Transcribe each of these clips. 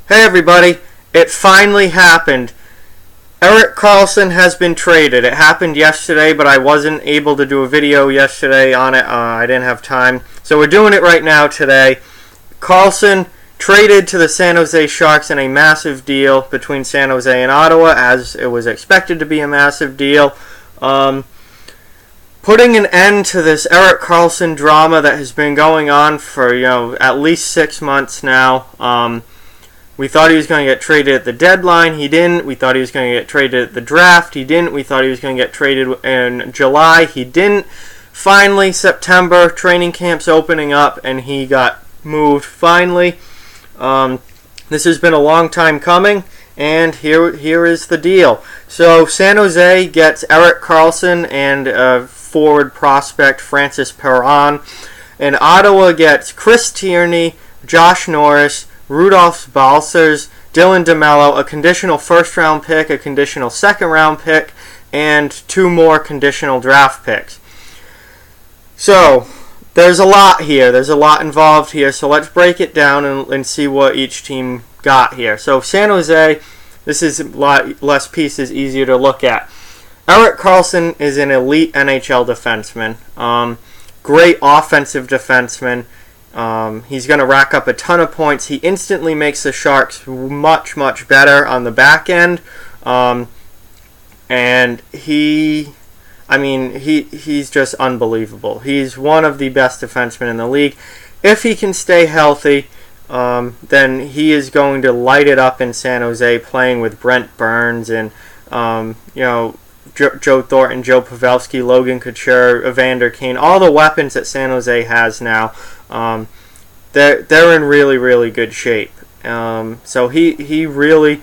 Hey everybody, it finally happened. Erik Karlsson has been traded. It happened yesterday, but I wasn't able to do a video yesterday on it. I didn't have time. So we're doing it right now today. Karlsson traded to the San Jose Sharks in a massive deal between San Jose and Ottawa, as it was expected to be a massive deal. Putting an end to this Erik Karlsson drama that has been going on for at least 6 months now. We thought he was going to get traded at the deadline. He didn't. We thought he was going to get traded at the draft. He didn't. We thought he was going to get traded in July. He didn't. Finally, September, training camp's opening up, and he got moved finally. This has been a long time coming, and here is the deal. So San Jose gets Erik Karlsson and forward prospect Francis Perron, and Ottawa gets Chris Tierney, Josh Norris, Rudolph Balcers, Dylan DeMelo, a conditional first-round pick, a conditional second-round pick, and 2 more conditional draft picks. So, there's a lot here. There's a lot involved here, so let's break it down and see what each team got here. So, San Jose, this is a lot less pieces, easier to look at. Erik Karlsson is an elite NHL defenseman. Great offensive defenseman. He's going to rack up a ton of points. He instantly makes the Sharks much, much better on the back end. And he's just unbelievable. He's one of the best defensemen in the league. If he can stay healthy, then he is going to light it up in San Jose, playing with Brent Burns and, Joe Thornton, Joe Pavelski, Logan Couture, Evander Kane, all the weapons that San Jose has now. They're in really, really good shape. So he really,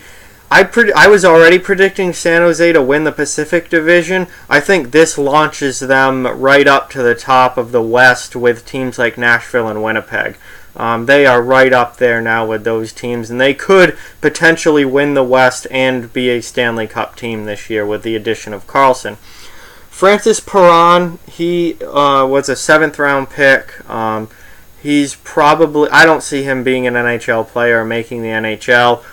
I was already predicting San Jose to win the Pacific Division. I think this launches them right up to the top of the West with teams like Nashville and Winnipeg. They are right up there now with those teams, and they could potentially win the West and be a Stanley Cup team this year with the addition of Karlsson. Francis Perron, he was a 7th-round pick. He's probably, I don't see him being an NHL player or making the NHL.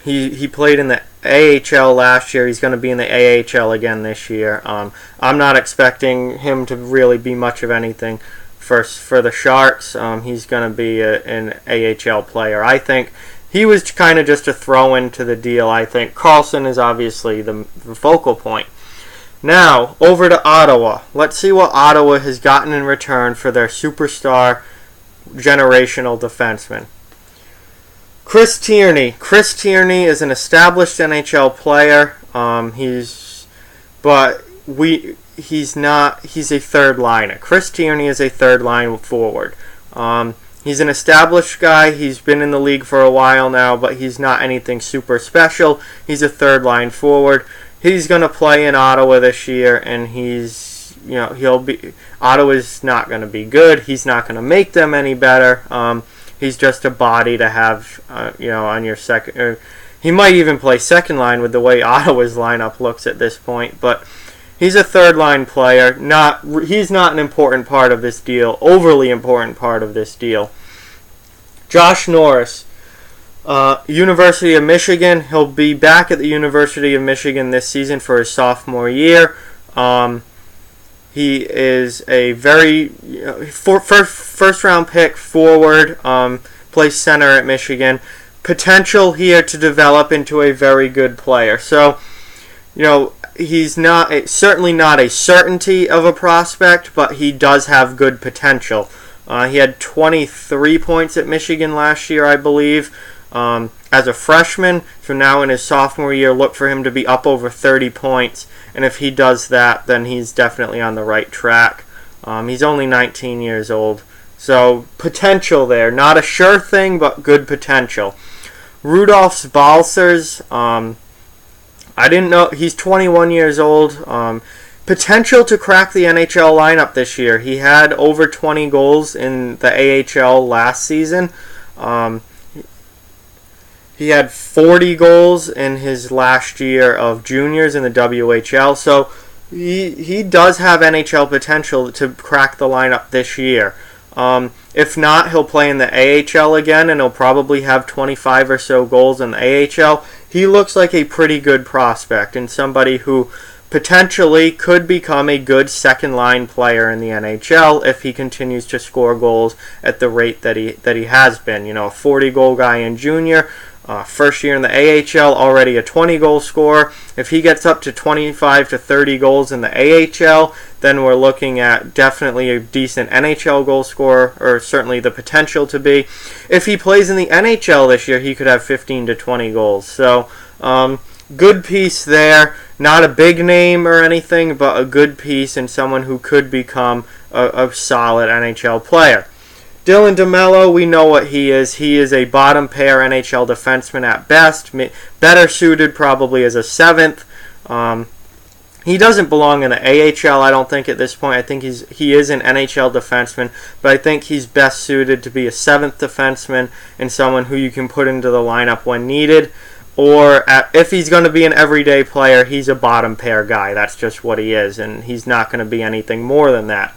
He played in the AHL last year. He's going to be in the AHL again this year. I'm not expecting him to really be much of anything for the Sharks. He's going to be an AHL player. I think he was kind of just a throw into the deal. I think Karlsson is obviously the focal point. Now, over to Ottawa. Let's see what Ottawa has gotten in return for their superstar generational defenseman. Chris Tierney. Chris Tierney is an established NHL player. He's a third liner. Chris Tierney is a third line forward. He's an established guy. He's been in the league for a while now, but he's not anything super special. He's a third line forward. He's going to play in Ottawa this year, and Ottawa's not going to be good. He's not going to make them any better. He's just a body to have, on your second. He might even play second line with the way Ottawa's lineup looks at this point, but he's a third line player. He's not an important part of this deal, overly important part of this deal. Josh Norris. University of Michigan. He'll be back at the University of Michigan this season for his sophomore year. He is a very first round pick forward. Plays center at Michigan. Potential here to develop into a very good player. So, he's certainly not a certainty of a prospect, but he does have good potential. He had 23 points at Michigan last year, I believe. As a freshman, so now in his sophomore year, look for him to be up over 30 points, and if he does that, then he's definitely on the right track. He's only 19 years old, so potential there. Not a sure thing, but good potential. Rudolph Balcers, I didn't know, he's 21 years old. Potential to crack the NHL lineup this year. He had over 20 goals in the AHL last season. He had 40 goals in his last year of juniors in the WHL, so he does have NHL potential to crack the lineup this year. If not, he'll play in the AHL again, and he'll probably have 25 or so goals in the AHL. He looks like a pretty good prospect and somebody who potentially could become a good second-line player in the NHL if he continues to score goals at the rate that he has been. You know, a 40-goal guy in junior, first year in the AHL, already a 20-goal scorer. If he gets up to 25 to 30 goals in the AHL, then we're looking at definitely a decent NHL goal scorer, or certainly the potential to be. If he plays in the NHL this year, he could have 15 to 20 goals. So, good piece there. Not a big name or anything, but a good piece and someone who could become a solid NHL player. Dylan DeMelo, we know what he is. He is a bottom pair NHL defenseman at best, better suited probably as a seventh. He doesn't belong in the AHL, I don't think, at this point. I think he is an NHL defenseman, but I think he's best suited to be a seventh defenseman and someone who you can put into the lineup when needed. Or if he's going to be an everyday player, he's a bottom pair guy. That's just what he is, and he's not going to be anything more than that.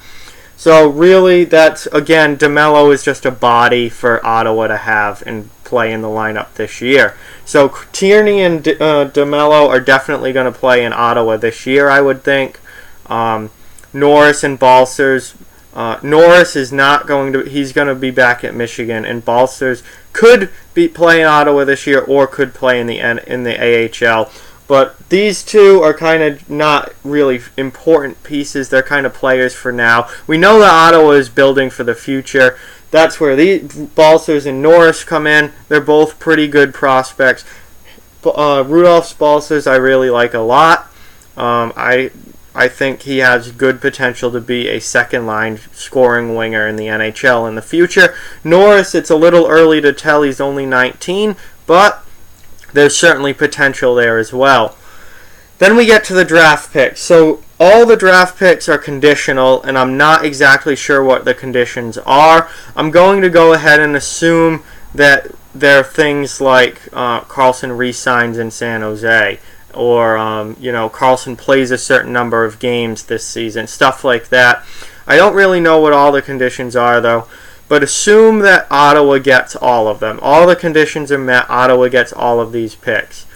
So really, that's, again, DeMelo is just a body for Ottawa to have and play in the lineup this year. So Tierney and DeMelo are definitely going to play in Ottawa this year, I would think. Norris and Balcers. Norris is not going to. He's going to be back at Michigan, and Balcers could be playing Ottawa this year or could play in the AHL. But these two are kind of not really important pieces. They're kind of players for now. We know that Ottawa is building for the future. That's where the Balcers and Norris come in. They're both pretty good prospects. Rudolph Balcers I really like a lot. I think he has good potential to be a second-line scoring winger in the NHL in the future. Norris, it's a little early to tell. He's only 19, but there's certainly potential there as well. Then we get to the draft picks. So all the draft picks are conditional, and I'm not exactly sure what the conditions are. I'm going to go ahead and assume that there are things like Karlsson re-signs in San Jose, or Karlsson plays a certain number of games this season, stuff like that. I don't really know what all the conditions are, though, but assume that Ottawa gets all of them. All the conditions are met, Ottawa gets all of these picks.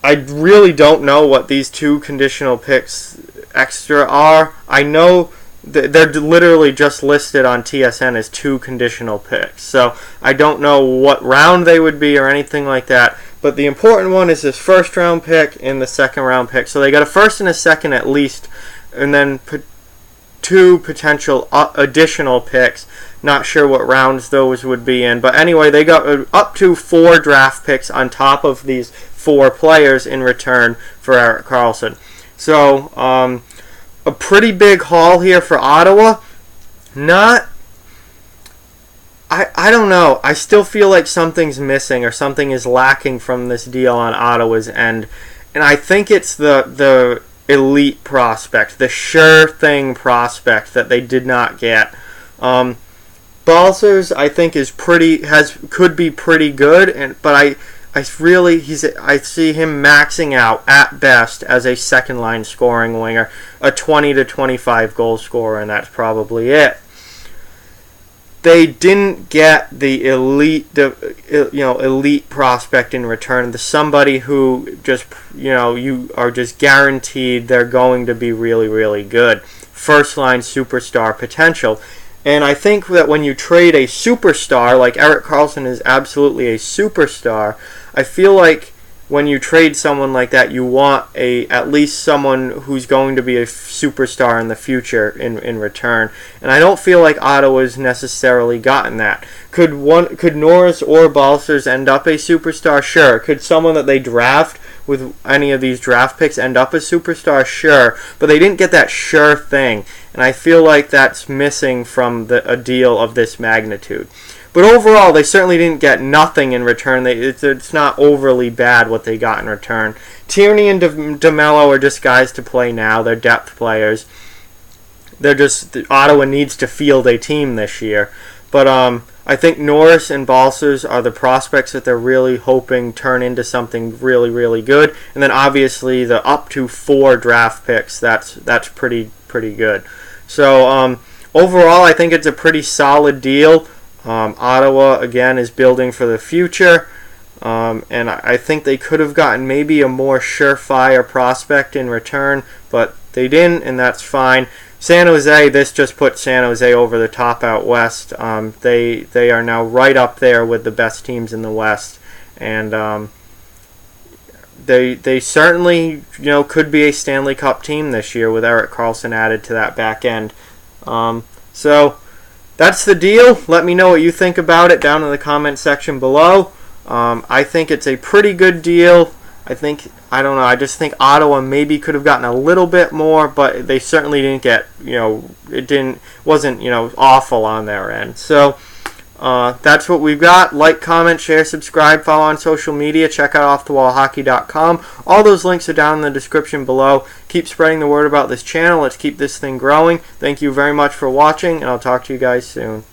I really don't know what these two conditional picks extra are. I know they're literally just listed on TSN as two conditional picks, so I don't know what round they would be or anything like that. But the important one is this first round pick and the second round pick. So they got a first and a second at least, and then two potential additional picks. Not sure what rounds those would be in. But anyway, they got up to 4 draft picks on top of these 4 players in return for Erik Karlsson. So a pretty big haul here for Ottawa. I don't know. I still feel like something's missing or something is lacking from this deal on Ottawa's end. And I think it's the elite prospect, the sure thing prospect that they did not get. Balcers, I think, could be pretty good, but I see him maxing out at best as a second line scoring winger, a 20 to 25 goal scorer, and that's probably it. They didn't get the elite prospect in return. Somebody who just, you are just guaranteed they're going to be really, really good. First line superstar potential. And I think that when you trade a superstar, like Erik Karlsson is absolutely a superstar, I feel like when you trade someone like that, you want at least someone who's going to be a superstar in the future in return. And I don't feel like Ottawa's necessarily gotten that. Could Norris or Balcers end up a superstar? Sure. Could someone that they draft with any of these draft picks end up a superstar? Sure. But they didn't get that sure thing. And I feel like that's missing from a deal of this magnitude. But overall, they certainly didn't get nothing in return. It's not overly bad what they got in return. Tierney and DeMelo are just guys to play now. They're depth players. Ottawa needs to field a team this year. But I think Norris and Balcers are the prospects that they're really hoping turn into something really, really good. And then obviously the up to 4 draft picks, that's pretty good. So overall, I think it's a pretty solid deal. Ottawa, again, is building for the future. And I think they could have gotten maybe a more surefire prospect in return, but they didn't, and that's fine. San Jose, this just put San Jose over the top out west. They are now right up there with the best teams in the West, and they certainly could be a Stanley Cup team this year with Erik Karlsson added to that back end. So that's the deal. Let me know what you think about it down in the comment section below. I think it's a pretty good deal. I just think Ottawa maybe could have gotten a little bit more, but they certainly didn't get, wasn't awful on their end. So that's what we've got. Like, comment, share, subscribe, follow on social media. Check out offthewallhockey.com. All those links are down in the description below. Keep spreading the word about this channel. Let's keep this thing growing. Thank you very much for watching, and I'll talk to you guys soon.